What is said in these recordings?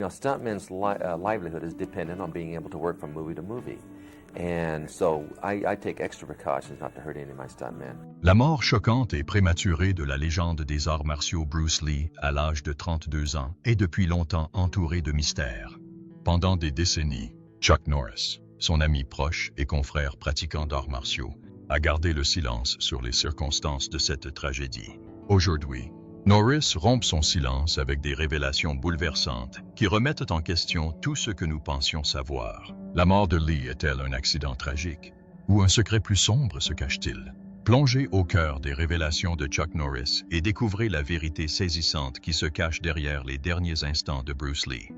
You know, stuntmen's livelihood is dependent on being able to work from movie to movie. And so I take extra precautions not to hurt any of my stuntmen. La mort choquante et prématurée de la légende des arts martiaux Bruce Lee à l'âge de 32 ans est depuis longtemps entourée de mystères. Pendant des décennies, Chuck Norris, son ami proche et confrère pratiquant d'arts martiaux, a gardé le silence sur les circonstances de cette tragédie. Aujourd'hui, Norris rompt son silence avec des révélations bouleversantes qui remettent en question tout ce que nous pensions savoir. La mort de Lee est-elle un accident tragique? Ou un secret plus sombre se cache-t-il? Plongez au cœur des révélations de Chuck Norris et découvrez la vérité saisissante qui se cache derrière les derniers instants de Bruce Lee.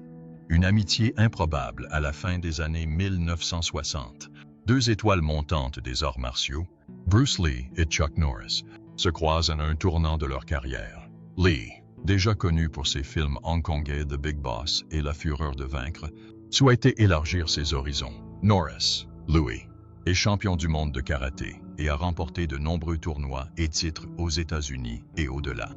Une amitié improbable à la fin des années 1960. Deux étoiles montantes des arts martiaux, Bruce Lee et Chuck Norris, se croisent à un tournant de leur carrière. Lee, déjà connu pour ses films hongkongais The Big Boss et La Fureur de vaincre, souhaitait élargir ses horizons. Norris, Louis, est champion du monde de karaté et a remporté de nombreux tournois et titres aux États-Unis et au-delà.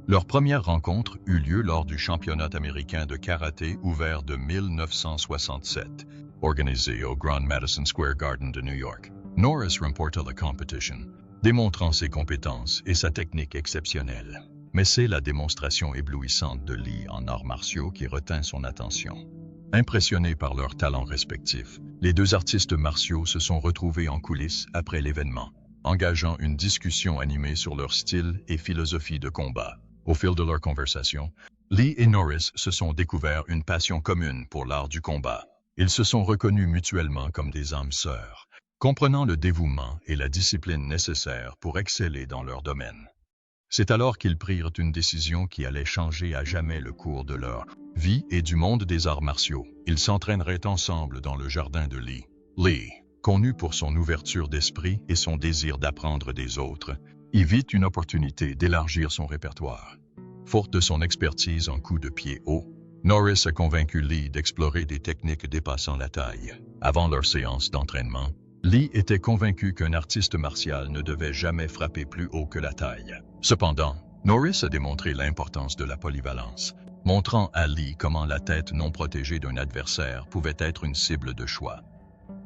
Leur première rencontre eut lieu lors du championnat américain de karaté ouvert de 1967, organisé au Grand Madison Square Garden de New York. Norris remporta la compétition, démontrant ses compétences et sa technique exceptionnelle. Mais c'est la démonstration éblouissante de Lee en arts martiaux qui retint son attention. Impressionnés par leurs talents respectifs, les deux artistes martiaux se sont retrouvés en coulisses après l'événement, engageant une discussion animée sur leur style et philosophie de combat. Au fil de leur conversation, Lee et Norris se sont découverts une passion commune pour l'art du combat. Ils se sont reconnus mutuellement comme des âmes sœurs, comprenant le dévouement et la discipline nécessaires pour exceller dans leur domaine. C'est alors qu'ils prirent une décision qui allait changer à jamais le cours de leur vie et du monde des arts martiaux. Ils s'entraîneraient ensemble dans le jardin de Lee. Lee, connu pour son ouverture d'esprit et son désir d'apprendre des autres, y vit une opportunité d'élargir son répertoire. Forte de son expertise en coups de pied haut, Norris a convaincu Lee d'explorer des techniques dépassant la taille. Avant leur séance d'entraînement, Lee était convaincu qu'un artiste martial ne devait jamais frapper plus haut que la taille. Cependant, Norris a démontré l'importance de la polyvalence, montrant à Lee comment la tête non protégée d'un adversaire pouvait être une cible de choix.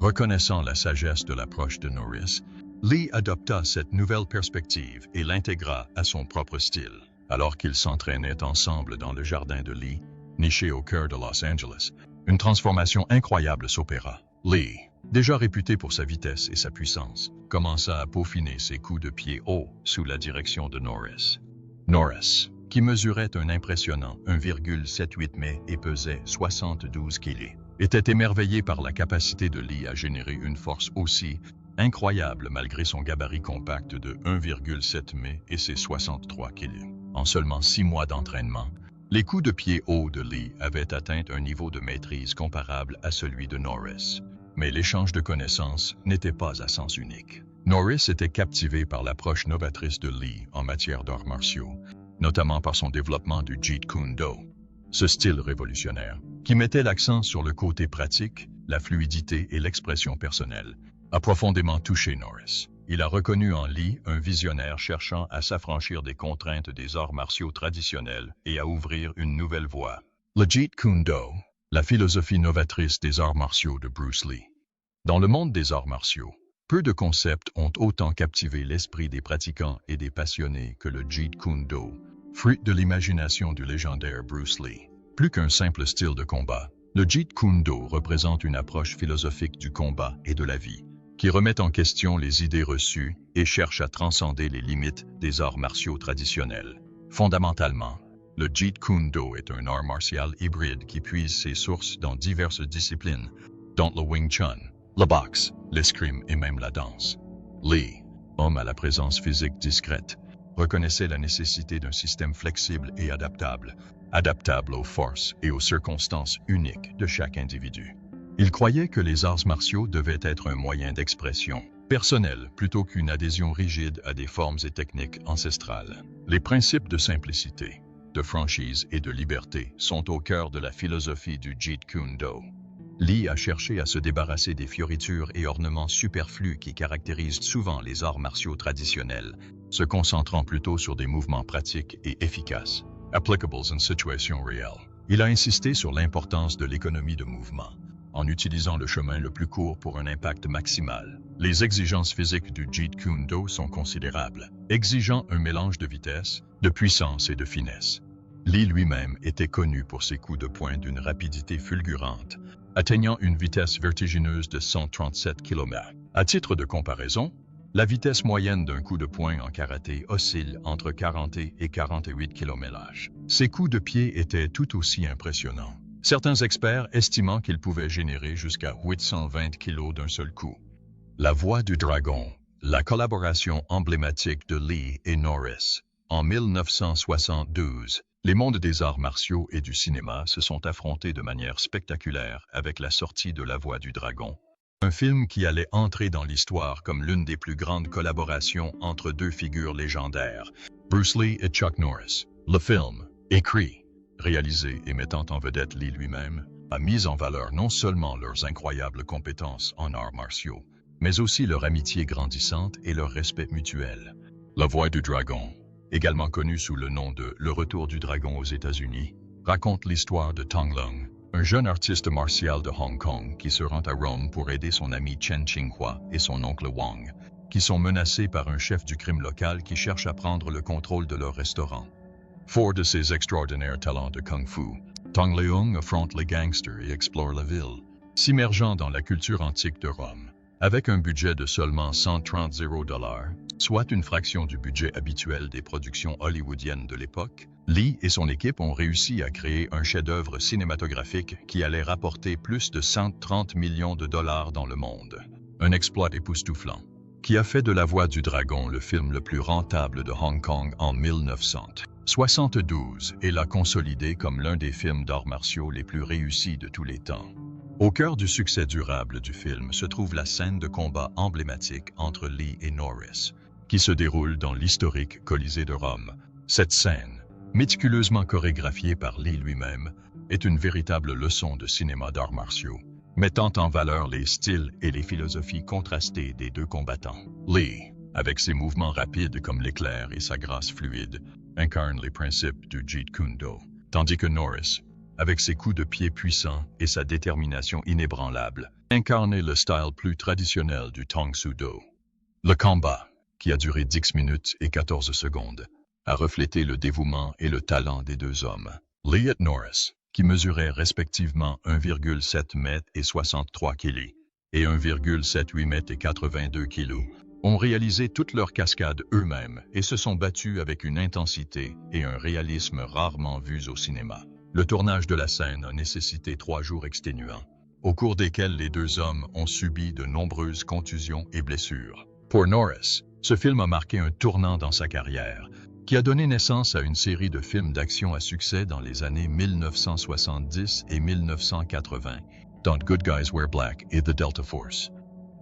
Reconnaissant la sagesse de l'approche de Norris, Lee adopta cette nouvelle perspective et l'intégra à son propre style. Alors qu'ils s'entraînaient ensemble dans le jardin de Lee, niché au cœur de Los Angeles, une transformation incroyable s'opéra. Lee, déjà réputé pour sa vitesse et sa puissance, commença à peaufiner ses coups de pied haut sous la direction de Norris. Norris, qui mesurait un impressionnant 1,78 m et pesait 72 kg, était émerveillé par la capacité de Lee à générer une force aussi incroyable malgré son gabarit compact de 1,7 m et ses 63 kg. En seulement 6 mois d'entraînement, les coups de pied haut de Lee avaient atteint un niveau de maîtrise comparable à celui de Norris. Mais l'échange de connaissances n'était pas à sens unique. Norris était captivé par l'approche novatrice de Lee en matière d'arts martiaux, notamment par son développement du Jeet Kune Do. Ce style révolutionnaire, qui mettait l'accent sur le côté pratique, la fluidité et l'expression personnelle, a profondément touché Norris. Il a reconnu en Lee un visionnaire cherchant à s'affranchir des contraintes des arts martiaux traditionnels et à ouvrir une nouvelle voie. Le Jeet Kune Do, la philosophie novatrice des arts martiaux de Bruce Lee. Dans le monde des arts martiaux, peu de concepts ont autant captivé l'esprit des pratiquants et des passionnés que le Jeet Kune Do, fruit de l'imagination du légendaire Bruce Lee. Plus qu'un simple style de combat, le Jeet Kune Do représente une approche philosophique du combat et de la vie, qui remet en question les idées reçues et cherche à transcender les limites des arts martiaux traditionnels. Fondamentalement, le Jeet Kune Do est un art martial hybride qui puise ses sources dans diverses disciplines, dont le Wing Chun, la boxe, l'escrime et même la danse. Lee, homme à la présence physique discrète, reconnaissait la nécessité d'un système flexible et adaptable aux forces et aux circonstances uniques de chaque individu. Il croyait que les arts martiaux devaient être un moyen d'expression personnel plutôt qu'une adhésion rigide à des formes et techniques ancestrales. Les principes de simplicité, de franchise et de liberté sont au cœur de la philosophie du Jeet Kune Do. Lee a cherché à se débarrasser des fioritures et ornements superflus qui caractérisent souvent les arts martiaux traditionnels, se concentrant plutôt sur des mouvements pratiques et efficaces, applicables in situations réelles. Il a insisté sur l'importance de l'économie de mouvement, en utilisant le chemin le plus court pour un impact maximal. Les exigences physiques du Jeet Kune Do sont considérables, exigeant un mélange de vitesse, de puissance et de finesse. Lee lui-même était connu pour ses coups de poing d'une rapidité fulgurante, atteignant une vitesse vertigineuse de 137 km. À titre de comparaison, la vitesse moyenne d'un coup de poing en karaté oscille entre 40 et 48 km/h. Ses coups de pied étaient tout aussi impressionnants, certains experts estimant qu'ils pouvaient générer jusqu'à 820 kg d'un seul coup. La Voix du Dragon, la collaboration emblématique de Lee et Norris. En 1972, les mondes des arts martiaux et du cinéma se sont affrontés de manière spectaculaire avec la sortie de La Voix du Dragon, un film qui allait entrer dans l'histoire comme l'une des plus grandes collaborations entre deux figures légendaires, Bruce Lee et Chuck Norris. Le film, écrit, réalisé et mettant en vedette Lee lui-même, a mis en valeur non seulement leurs incroyables compétences en arts martiaux, mais aussi leur amitié grandissante et leur respect mutuel. La Voix du Dragon, également connu sous le nom de Le Retour du Dragon aux États-Unis, raconte l'histoire de Tong Lung, un jeune artiste martial de Hong Kong qui se rend à Rome pour aider son ami Chen Qinghua et son oncle Wang, qui sont menacés par un chef du crime local qui cherche à prendre le contrôle de leur restaurant. Fort de ses extraordinaires talents de kung-fu, Tong Leung affronte les gangsters et explore la ville, s'immergeant dans la culture antique de Rome. Avec un budget de seulement 130 $, soit une fraction du budget habituel des productions hollywoodiennes de l'époque, Lee et son équipe ont réussi à créer un chef-d'œuvre cinématographique qui allait rapporter plus de 130 millions de dollars dans le monde. Un exploit époustouflant, qui a fait de La Voix du Dragon le film le plus rentable de Hong Kong en 1972 et l'a consolidé comme l'un des films d'arts martiaux les plus réussis de tous les temps. Au cœur du succès durable du film se trouve la scène de combat emblématique entre Lee et Norris, qui se déroule dans l'historique Colisée de Rome. Cette scène, méticuleusement chorégraphiée par Lee lui-même, est une véritable leçon de cinéma d'arts martiaux, mettant en valeur les styles et les philosophies contrastées des deux combattants. Lee, avec ses mouvements rapides comme l'éclair et sa grâce fluide, incarne les principes du Jeet Kune Do, tandis que Norris, avec ses coups de pied puissants et sa détermination inébranlable, incarnait le style plus traditionnel du Tong Soo Do. Le combat, qui a duré 10 minutes et 14 secondes, a reflété le dévouement et le talent des deux hommes. Lee et Norris, qui mesuraient respectivement 1,7 m et 63 kg et 1,78 m et 82 kg, ont réalisé toutes leurs cascades eux-mêmes et se sont battus avec une intensité et un réalisme rarement vus au cinéma. Le tournage de la scène a nécessité 3 jours exténuants, au cours desquels les deux hommes ont subi de nombreuses contusions et blessures. Pour Norris, ce film a marqué un tournant dans sa carrière, qui a donné naissance à une série de films d'action à succès dans les années 1970 et 1980, dont Good Guys Wear Black et The Delta Force.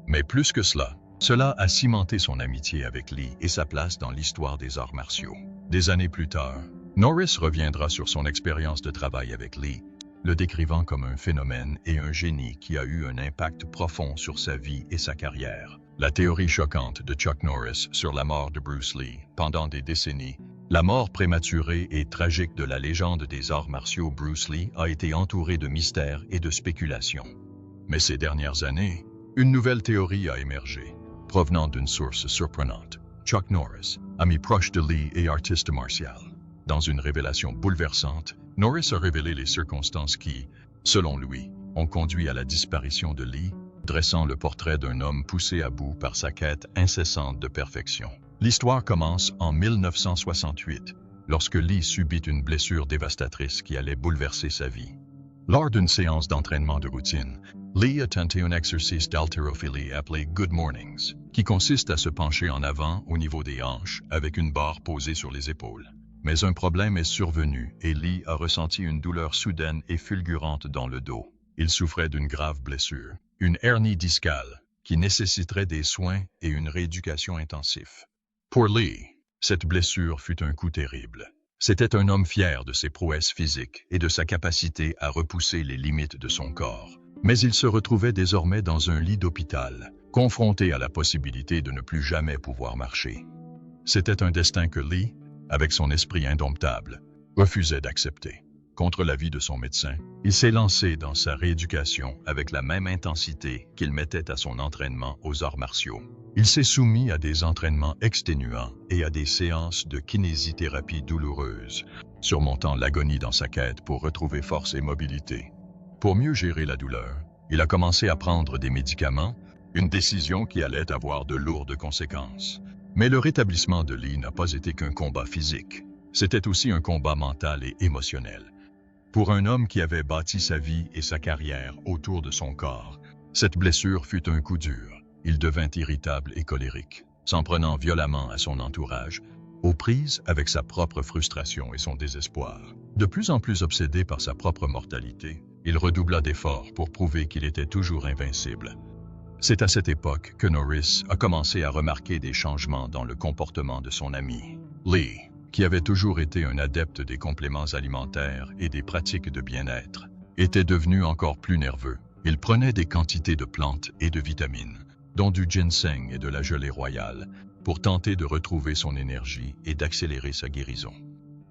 Mais plus que cela a cimenté son amitié avec Lee et sa place dans l'histoire des arts martiaux. Des années plus tard, Norris reviendra sur son expérience de travail avec Lee, le décrivant comme un phénomène et un génie qui a eu un impact profond sur sa vie et sa carrière. La théorie choquante de Chuck Norris sur la mort de Bruce Lee pendant des décennies, la mort prématurée et tragique de la légende des arts martiaux Bruce Lee a été entourée de mystères et de spéculations. Mais ces dernières années, une nouvelle théorie a émergé, provenant d'une source surprenante. Chuck Norris, ami proche de Lee et artiste martial. Dans une révélation bouleversante, Norris a révélé les circonstances qui, selon lui, ont conduit à la disparition de Lee, dressant le portrait d'un homme poussé à bout par sa quête incessante de perfection. L'histoire commence en 1968, lorsque Lee subit une blessure dévastatrice qui allait bouleverser sa vie. Lors d'une séance d'entraînement de routine, Lee a tenté un exercice d'haltérophilie appelé Good Mornings, qui consiste à se pencher en avant au niveau des hanches avec une barre posée sur les épaules. Mais un problème est survenu et Lee a ressenti une douleur soudaine et fulgurante dans le dos. Il souffrait d'une grave blessure, une hernie discale, qui nécessiterait des soins et une rééducation intensive. Pour Lee, cette blessure fut un coup terrible. C'était un homme fier de ses prouesses physiques et de sa capacité à repousser les limites de son corps. Mais il se retrouvait désormais dans un lit d'hôpital, confronté à la possibilité de ne plus jamais pouvoir marcher. C'était un destin que Lee, avec son esprit indomptable, refusait d'accepter. contre l'avis de son médecin, il s'est lancé dans sa rééducation avec la même intensité qu'il mettait à son entraînement aux arts martiaux. Il s'est soumis à des entraînements exténuants et à des séances de kinésithérapie douloureuses, surmontant l'agonie dans sa quête pour retrouver force et mobilité. Pour mieux gérer la douleur, il a commencé à prendre des médicaments, une décision qui allait avoir de lourdes conséquences. Mais le rétablissement de Lee n'a pas été qu'un combat physique. C'était aussi un combat mental et émotionnel. Pour un homme qui avait bâti sa vie et sa carrière autour de son corps, cette blessure fut un coup dur. Il devint irritable et colérique, s'en prenant violemment à son entourage, aux prises avec sa propre frustration et son désespoir. De plus en plus obsédé par sa propre mortalité, il redoubla d'efforts pour prouver qu'il était toujours invincible. C'est à cette époque que Norris a commencé à remarquer des changements dans le comportement de son ami. Lee, qui avait toujours été un adepte des compléments alimentaires et des pratiques de bien-être, était devenu encore plus nerveux. Il prenait des quantités de plantes et de vitamines, dont du ginseng et de la gelée royale, pour tenter de retrouver son énergie et d'accélérer sa guérison.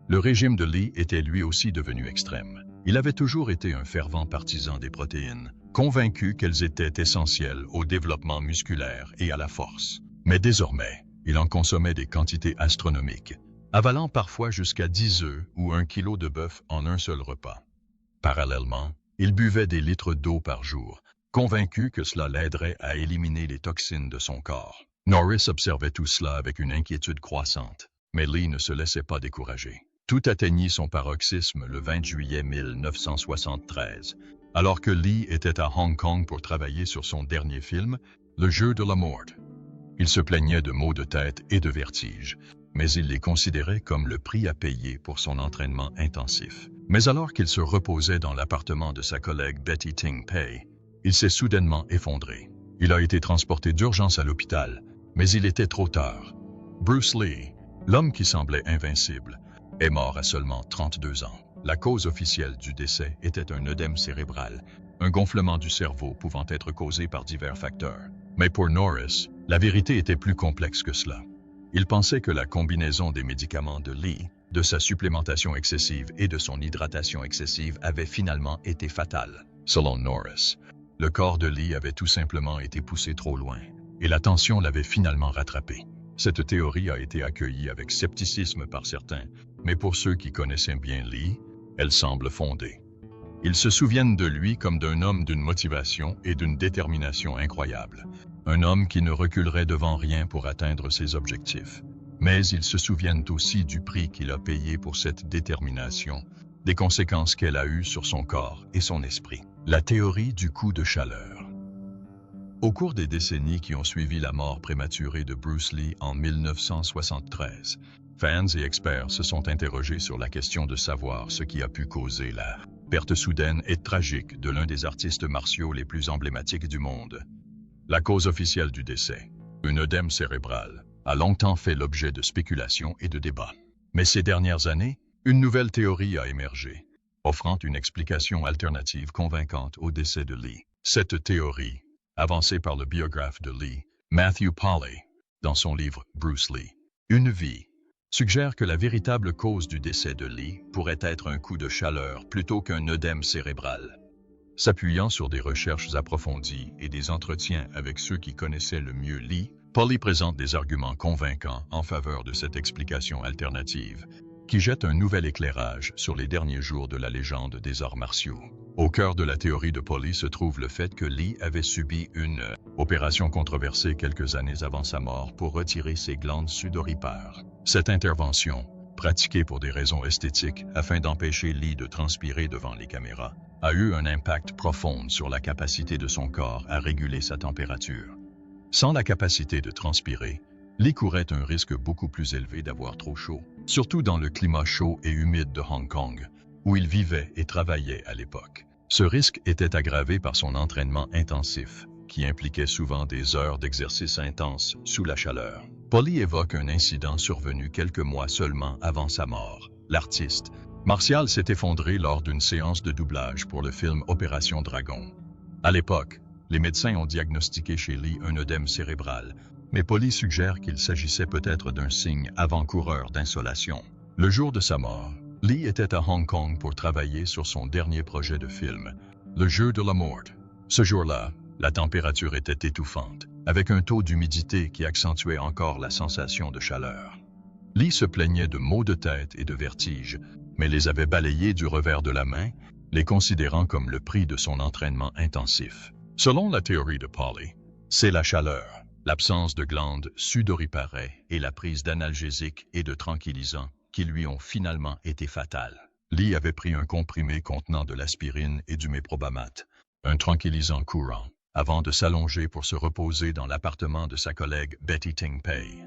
Le régime de Lee était lui aussi devenu extrême. Il avait toujours été un fervent partisan des protéines, convaincu qu'elles étaient essentielles au développement musculaire et à la force. Mais désormais, il en consommait des quantités astronomiques, avalant parfois jusqu'à 10 œufs ou 1 kilo de bœuf en un seul repas. Parallèlement, il buvait des litres d'eau par jour, convaincu que cela l'aiderait à éliminer les toxines de son corps. Norris observait tout cela avec une inquiétude croissante, mais Lee ne se laissait pas décourager. Tout atteignit son paroxysme le 20 juillet 1973, alors que Lee était à Hong Kong pour travailler sur son dernier film, Le jeu de la mort. Il se plaignait de maux de tête et de vertiges, mais il les considérait comme le prix à payer pour son entraînement intensif. Mais alors qu'il se reposait dans l'appartement de sa collègue Betty Ting Pei, il s'est soudainement effondré. Il a été transporté d'urgence à l'hôpital, mais il était trop tard. Bruce Lee, l'homme qui semblait invincible, est mort à seulement 32 ans. La cause officielle du décès était un œdème cérébral, un gonflement du cerveau pouvant être causé par divers facteurs. Mais pour Norris, la vérité était plus complexe que cela. Il pensait que la combinaison des médicaments de Lee, de sa supplémentation excessive et de son hydratation excessive avait finalement été fatale. Selon Norris, le corps de Lee avait tout simplement été poussé trop loin, et la tension l'avait finalement rattrapé. Cette théorie a été accueillie avec scepticisme par certains, mais pour ceux qui connaissaient bien Lee, elle semble fondée. Ils se souviennent de lui comme d'un homme d'une motivation et d'une détermination incroyables. Un homme qui ne reculerait devant rien pour atteindre ses objectifs. Mais ils se souviennent aussi du prix qu'il a payé pour cette détermination, des conséquences qu'elle a eues sur son corps et son esprit. La théorie du coup de chaleur. Au cours des décennies qui ont suivi la mort prématurée de Bruce Lee en 1973, fans et experts se sont interrogés sur la question de savoir ce qui a pu causer la perte soudaine et tragique de l'un des artistes martiaux les plus emblématiques du monde. La cause officielle du décès, un œdème cérébral, a longtemps fait l'objet de spéculations et de débats. Mais ces dernières années, une nouvelle théorie a émergé, offrant une explication alternative convaincante au décès de Lee. Cette théorie, avancée par le biographe de Lee, Matthew Polly, dans son livre Bruce Lee, Une vie, suggère que la véritable cause du décès de Lee pourrait être un coup de chaleur plutôt qu'un œdème cérébral. S'appuyant sur des recherches approfondies et des entretiens avec ceux qui connaissaient le mieux Lee, Polly présente des arguments convaincants en faveur de cette explication alternative, qui jette un nouvel éclairage sur les derniers jours de la légende des arts martiaux. Au cœur de la théorie de Polly se trouve le fait que Lee avait subi une opération controversée quelques années avant sa mort pour retirer ses glandes sudoripares. Cette intervention, pratiquée pour des raisons esthétiques afin d'empêcher Lee de transpirer devant les caméras, a eu un impact profond sur la capacité de son corps à réguler sa température. Sans la capacité de transpirer, Lee courait un risque beaucoup plus élevé d'avoir trop chaud, surtout dans le climat chaud et humide de Hong Kong, où il vivait et travaillait à l'époque. Ce risque était aggravé par son entraînement intensif, qui impliquait souvent des heures d'exercice intense sous la chaleur. Polly évoque un incident survenu quelques mois seulement avant sa mort. L'artiste martial s'est effondré lors d'une séance de doublage pour le film Opération Dragon. À l'époque, les médecins ont diagnostiqué chez Lee un œdème cérébral, mais Polly suggère qu'il s'agissait peut-être d'un signe avant-coureur d'insolation. Le jour de sa mort, Lee était à Hong Kong pour travailler sur son dernier projet de film, Le Jeu de la Mort. Ce jour-là, la température était étouffante, avec un taux d'humidité qui accentuait encore la sensation de chaleur. Lee se plaignait de maux de tête et de vertige, mais les avait balayés du revers de la main, les considérant comme le prix de son entraînement intensif. Selon la théorie de Pauli, c'est la chaleur, l'absence de glandes sudoriparées et la prise d'analgésiques et de tranquillisants qui lui ont finalement été fatales. Lee avait pris un comprimé contenant de l'aspirine et du méprobamate, un tranquillisant courant, avant de s'allonger pour se reposer dans l'appartement de sa collègue Betty Ting Pei.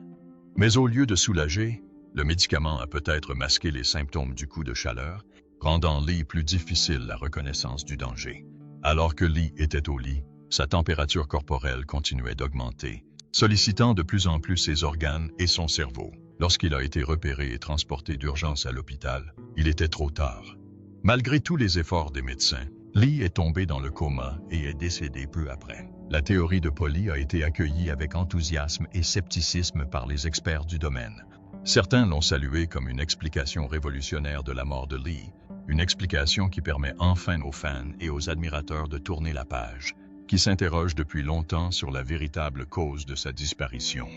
Mais au lieu de soulager, le médicament a peut-être masqué les symptômes du coup de chaleur, rendant Lee plus difficile la reconnaissance du danger. Alors que Lee était au lit, sa température corporelle continuait d'augmenter, sollicitant de plus en plus ses organes et son cerveau. Lorsqu'il a été repéré et transporté d'urgence à l'hôpital, il était trop tard. Malgré tous les efforts des médecins, Lee est tombé dans le coma et est décédé peu après. La théorie de Pauli a été accueillie avec enthousiasme et scepticisme par les experts du domaine. Certains l'ont saluée comme une explication révolutionnaire de la mort de Lee, une explication qui permet enfin aux fans et aux admirateurs de tourner la page, qui s'interrogent depuis longtemps sur la véritable cause de sa disparition.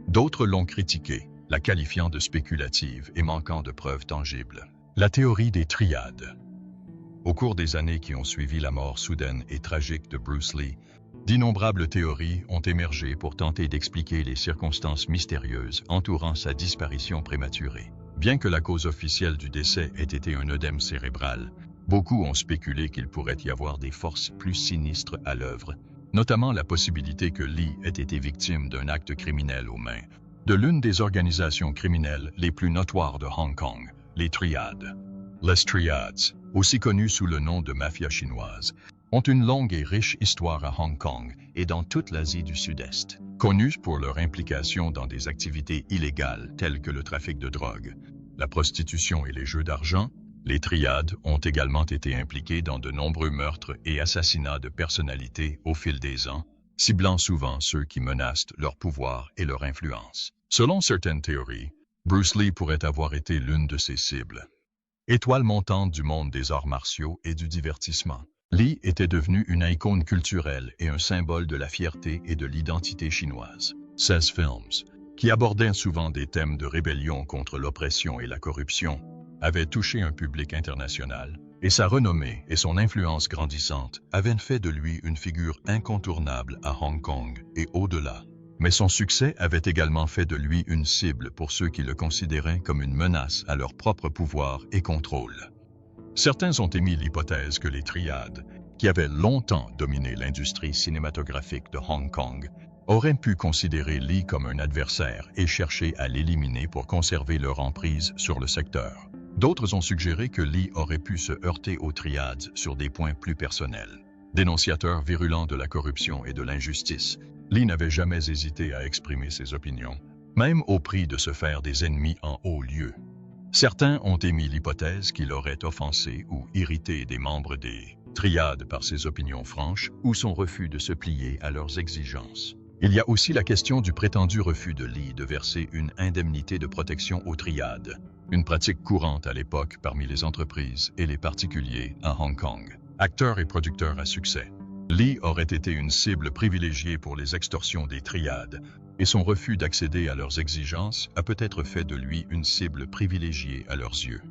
D'autres l'ont critiquée, la qualifiant de spéculative et manquant de preuves tangibles. La théorie des triades. Au cours des années qui ont suivi la mort soudaine et tragique de Bruce Lee, d'innombrables théories ont émergé pour tenter d'expliquer les circonstances mystérieuses entourant sa disparition prématurée. Bien que la cause officielle du décès ait été un œdème cérébral, beaucoup ont spéculé qu'il pourrait y avoir des forces plus sinistres à l'œuvre, notamment la possibilité que Lee ait été victime d'un acte criminel aux mains de l'une des organisations criminelles les plus notoires de Hong Kong, les Triades. Les Triades, aussi connues sous le nom de mafia chinoise, ont une longue et riche histoire à Hong Kong et dans toute l'Asie du Sud-Est. Connues pour leur implication dans des activités illégales telles que le trafic de drogue, la prostitution et les jeux d'argent, les Triades ont également été impliquées dans de nombreux meurtres et assassinats de personnalités au fil des ans, ciblant souvent ceux qui menacent leur pouvoir et leur influence. Selon certaines théories, Bruce Lee pourrait avoir été l'une de ces cibles. Étoile montante du monde des arts martiaux et du divertissement, Lee était devenu une icône culturelle et un symbole de la fierté et de l'identité chinoise. 16 films, qui abordaient souvent des thèmes de rébellion contre l'oppression et la corruption, avaient touché un public international, et sa renommée et son influence grandissante avaient fait de lui une figure incontournable à Hong Kong et au-delà. Mais son succès avait également fait de lui une cible pour ceux qui le considéraient comme une menace à leur propre pouvoir et contrôle. Certains ont émis l'hypothèse que les Triades, qui avaient longtemps dominé l'industrie cinématographique de Hong Kong, auraient pu considérer Lee comme un adversaire et chercher à l'éliminer pour conserver leur emprise sur le secteur. D'autres ont suggéré que Lee aurait pu se heurter aux Triades sur des points plus personnels. Dénonciateur virulent de la corruption et de l'injustice, Lee n'avait jamais hésité à exprimer ses opinions, même au prix de se faire des ennemis en haut lieu. Certains ont émis l'hypothèse qu'il aurait offensé ou irrité des membres des Triades par ses opinions franches ou son refus de se plier à leurs exigences. Il y a aussi la question du prétendu refus de Lee de verser une indemnité de protection aux Triades, une pratique courante à l'époque parmi les entreprises et les particuliers à Hong Kong. Acteur et producteur à succès, Lee aurait été une cible privilégiée pour les extorsions des Triades, et son refus d'accéder à leurs exigences a peut-être fait de lui une cible privilégiée à leurs yeux.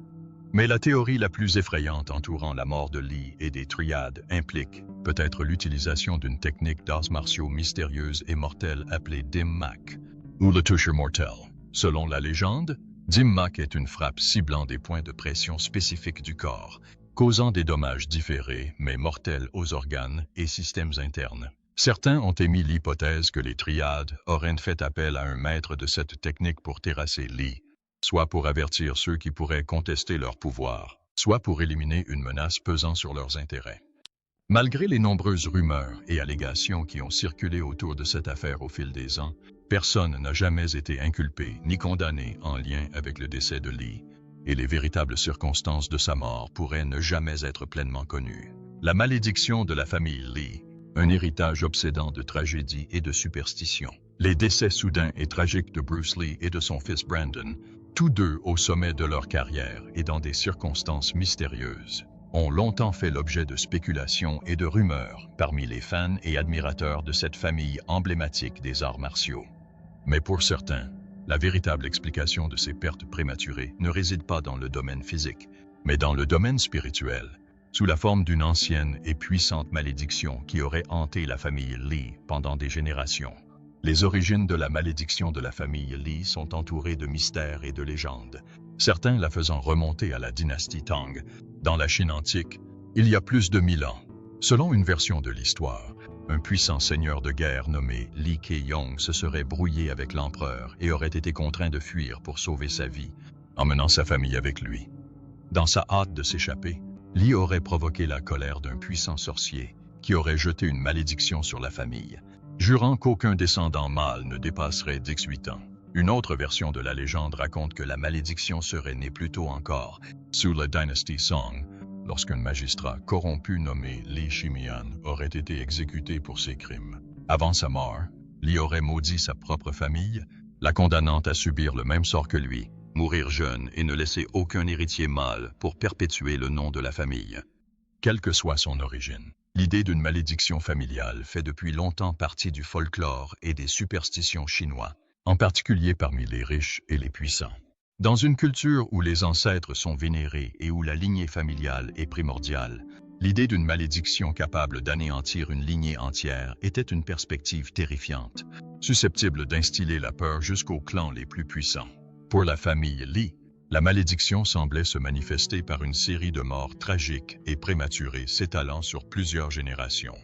Mais la théorie la plus effrayante entourant la mort de Lee et des Triades implique peut-être l'utilisation d'une technique d'arts martiaux mystérieuse et mortelle appelée Dim Mak, ou le toucher mortel. Selon la légende, Dim Mak est une frappe ciblant des points de pression spécifiques du corps, causant des dommages différés mais mortels aux organes et systèmes internes. Certains ont émis l'hypothèse que les Triades auraient fait appel à un maître de cette technique pour terrasser Lee, soit pour avertir ceux qui pourraient contester leur pouvoir, soit pour éliminer une menace pesant sur leurs intérêts. Malgré les nombreuses rumeurs et allégations qui ont circulé autour de cette affaire au fil des ans, personne n'a jamais été inculpé ni condamné en lien avec le décès de Lee, et les véritables circonstances de sa mort pourraient ne jamais être pleinement connues. La malédiction de la famille Lee, un héritage obsédant de tragédie et de superstition. Les décès soudains et tragiques de Bruce Lee et de son fils Brandon Tous deux au sommet de leur carrière et dans des circonstances mystérieuses, ont longtemps fait l'objet de spéculations et de rumeurs parmi les fans et admirateurs de cette famille emblématique des arts martiaux. Mais pour certains, la véritable explication de ces pertes prématurées ne réside pas dans le domaine physique, mais dans le domaine spirituel, sous la forme d'une ancienne et puissante malédiction qui aurait hanté la famille Lee pendant des générations. Les origines de la malédiction de la famille Lee sont entourées de mystères et de légendes, certains la faisant remonter à la dynastie Tang, dans la Chine antique, il y a plus de 1000 ans. Selon une version de l'histoire, un puissant seigneur de guerre nommé Li Keyong se serait brouillé avec l'empereur et aurait été contraint de fuir pour sauver sa vie, emmenant sa famille avec lui. Dans sa hâte de s'échapper, Li aurait provoqué la colère d'un puissant sorcier qui aurait jeté une malédiction sur la famille, jurant qu'aucun descendant mâle ne dépasserait 18 ans. Une autre version de la légende raconte que la malédiction serait née plus tôt encore, sous la dynastie Song, lorsqu'un magistrat corrompu nommé Li Shimian aurait été exécuté pour ses crimes. Avant sa mort, Li aurait maudit sa propre famille, la condamnant à subir le même sort que lui, mourir jeune et ne laisser aucun héritier mâle pour perpétuer le nom de la famille. Quelle que soit son origine, l'idée d'une malédiction familiale fait depuis longtemps partie du folklore et des superstitions chinois, en particulier parmi les riches et les puissants. Dans une culture où les ancêtres sont vénérés et où la lignée familiale est primordiale, l'idée d'une malédiction capable d'anéantir une lignée entière était une perspective terrifiante, susceptible d'instiller la peur jusqu'aux clans les plus puissants. Pour la famille Li, la malédiction semblait se manifester par une série de morts tragiques et prématurées s'étalant sur plusieurs générations.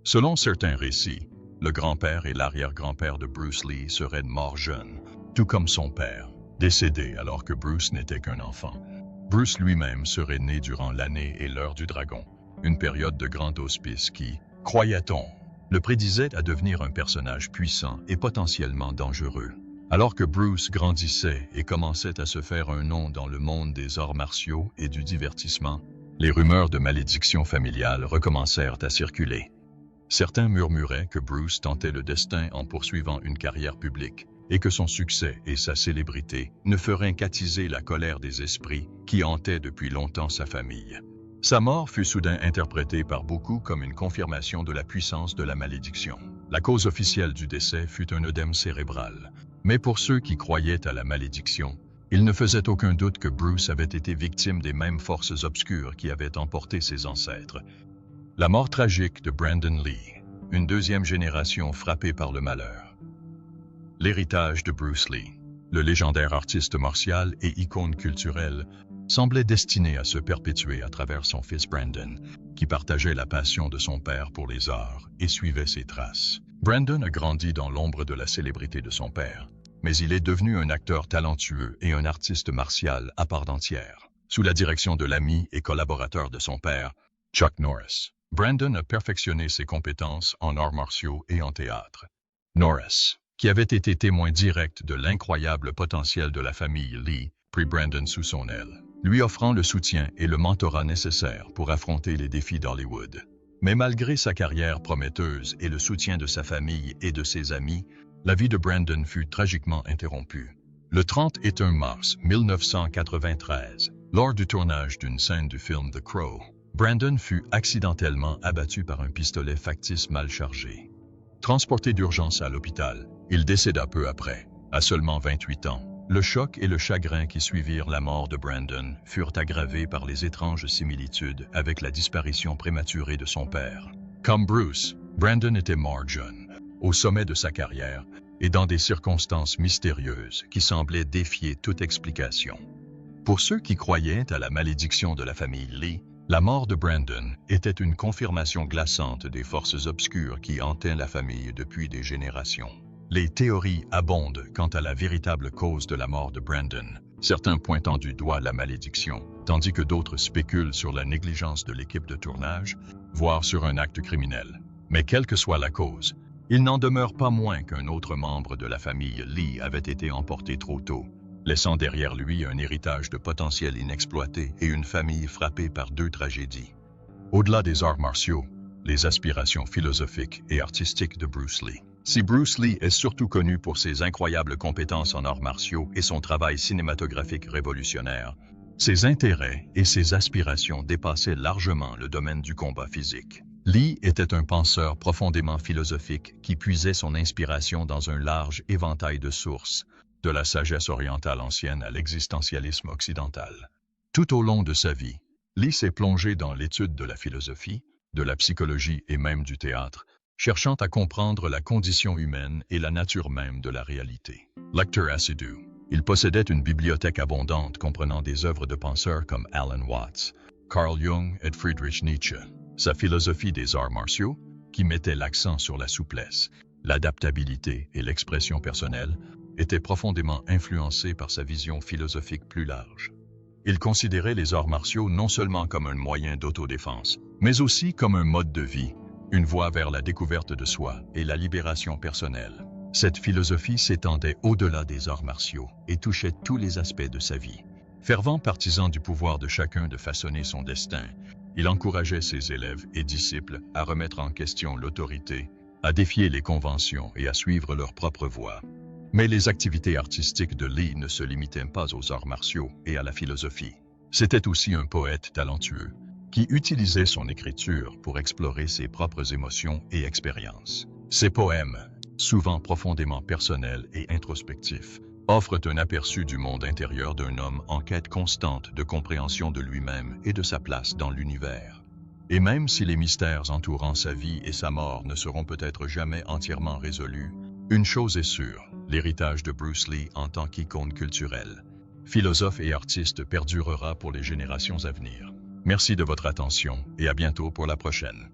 Selon certains récits, le grand-père et l'arrière-grand-père de Bruce Lee seraient morts jeunes, tout comme son père, décédé alors que Bruce n'était qu'un enfant. Bruce lui-même serait né durant l'année et l'heure du dragon, une période de grand auspice qui, croyait-on, le prédisait à devenir un personnage puissant et potentiellement dangereux. Alors que Bruce grandissait et commençait à se faire un nom dans le monde des arts martiaux et du divertissement, les rumeurs de malédiction familiale recommencèrent à circuler. Certains murmuraient que Bruce tentait le destin en poursuivant une carrière publique et que son succès et sa célébrité ne feraient qu'attiser la colère des esprits qui hantaient depuis longtemps sa famille. Sa mort fut soudain interprétée par beaucoup comme une confirmation de la puissance de la malédiction. La cause officielle du décès fut un œdème cérébral. Mais pour ceux qui croyaient à la malédiction, il ne faisait aucun doute que Bruce avait été victime des mêmes forces obscures qui avaient emporté ses ancêtres. La mort tragique de Brandon Lee, une deuxième génération frappée par le malheur. L'héritage de Bruce Lee, le légendaire artiste martial et icône culturelle, semblait destiné à se perpétuer à travers son fils Brandon, qui partageait la passion de son père pour les arts et suivait ses traces. Brandon a grandi dans l'ombre de la célébrité de son père, mais il est devenu un acteur talentueux et un artiste martial à part entière. Sous la direction de l'ami et collaborateur de son père, Chuck Norris, Brandon a perfectionné ses compétences en arts martiaux et en théâtre. Norris, qui avait été témoin direct de l'incroyable potentiel de la famille Lee, prit Brandon sous son aile, lui offrant le soutien et le mentorat nécessaires pour affronter les défis d'Hollywood. Mais malgré sa carrière prometteuse et le soutien de sa famille et de ses amis, la vie de Brandon fut tragiquement interrompue. Le 31 mars 1993, lors du tournage d'une scène du film The Crow, Brandon fut accidentellement abattu par un pistolet factice mal chargé. Transporté d'urgence à l'hôpital, il décéda peu après, à seulement 28 ans. Le choc et le chagrin qui suivirent la mort de Brandon furent aggravés par les étranges similitudes avec la disparition prématurée de son père. Comme Bruce, Brandon était mort jeune, au sommet de sa carrière, et dans des circonstances mystérieuses qui semblaient défier toute explication. Pour ceux qui croyaient à la malédiction de la famille Lee, la mort de Brandon était une confirmation glaçante des forces obscures qui hantaient la famille depuis des générations. Les théories abondent quant à la véritable cause de la mort de Brandon, certains pointant du doigt la malédiction, tandis que d'autres spéculent sur la négligence de l'équipe de tournage, voire sur un acte criminel. Mais quelle que soit la cause, il n'en demeure pas moins qu'un autre membre de la famille Lee avait été emporté trop tôt, laissant derrière lui un héritage de potentiel inexploité et une famille frappée par deux tragédies. Au-delà des arts martiaux, les aspirations philosophiques et artistiques de Bruce Lee Si Bruce Lee est surtout connu pour ses incroyables compétences en arts martiaux et son travail cinématographique révolutionnaire, ses intérêts et ses aspirations dépassaient largement le domaine du combat physique. Lee était un penseur profondément philosophique qui puisait son inspiration dans un large éventail de sources, de la sagesse orientale ancienne à l'existentialisme occidental. Tout au long de sa vie, Lee s'est plongé dans l'étude de la philosophie, de la psychologie et même du théâtre, cherchant à comprendre la condition humaine et la nature même de la réalité. Lecteur assidu, il possédait une bibliothèque abondante comprenant des œuvres de penseurs comme Alan Watts, Carl Jung et Friedrich Nietzsche. Sa philosophie des arts martiaux, qui mettait l'accent sur la souplesse, l'adaptabilité et l'expression personnelle, était profondément influencée par sa vision philosophique plus large. Il considérait les arts martiaux non seulement comme un moyen d'autodéfense, mais aussi comme un mode de vie, une voie vers la découverte de soi et la libération personnelle. Cette philosophie s'étendait au-delà des arts martiaux et touchait tous les aspects de sa vie. Fervent partisan du pouvoir de chacun de façonner son destin, il encourageait ses élèves et disciples à remettre en question l'autorité, à défier les conventions et à suivre leur propre voie. Mais les activités artistiques de Lee ne se limitaient pas aux arts martiaux et à la philosophie. C'était aussi un poète talentueux, qui utilisait son écriture pour explorer ses propres émotions et expériences. Ses poèmes, souvent profondément personnels et introspectifs, offrent un aperçu du monde intérieur d'un homme en quête constante de compréhension de lui-même et de sa place dans l'univers. Et même si les mystères entourant sa vie et sa mort ne seront peut-être jamais entièrement résolus, une chose est sûre, l'héritage de Bruce Lee en tant qu'icône culturelle, philosophe et artiste perdurera pour les générations à venir. Merci de votre attention et à bientôt pour la prochaine.